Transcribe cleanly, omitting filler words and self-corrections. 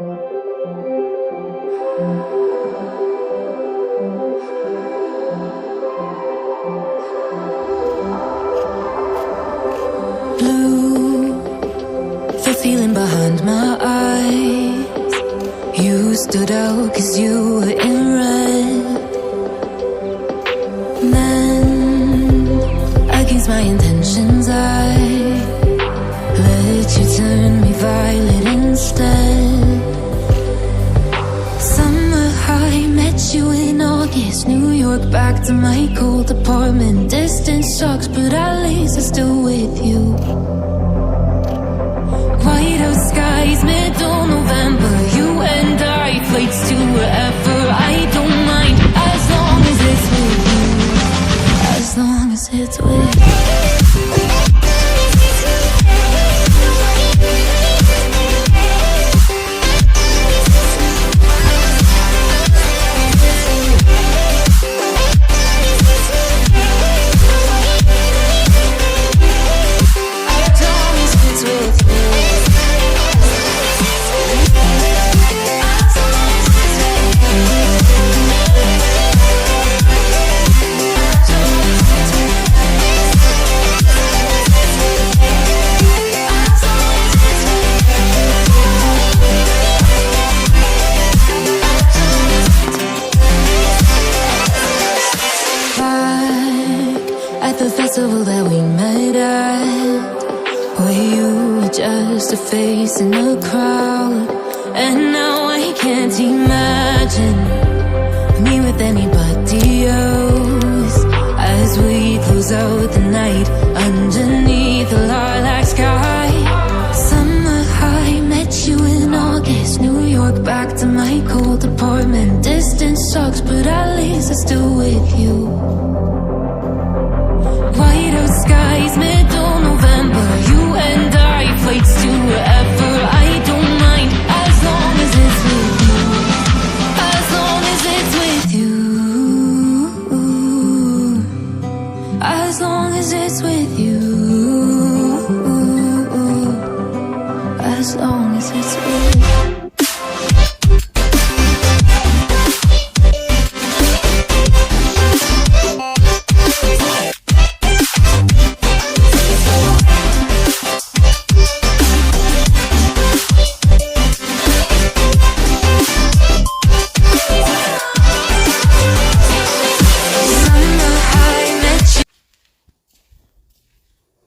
Blue, the feeling behind my eyes. You stood out 'cause you were in red. Then, against my intentions, I let you turn me violet instead. Summer high, met you in August. New York, back to my cold apartment. Distance sucks, but at least I'm still with you. White out skies, middle November. You and I, flights to wherever. I don't mind, as long as it's with you. As long as it's with you. The festival that we met at, where you were just a face in the crowd. And now I can't imagine me with anybody else, as we close out the night underneath the lilac sky. Summer high, met you in August. New York, back to my cold apartment. Distance sucks, but at least I'm still with you. White out skies, middle November. You and I, flights to wherever.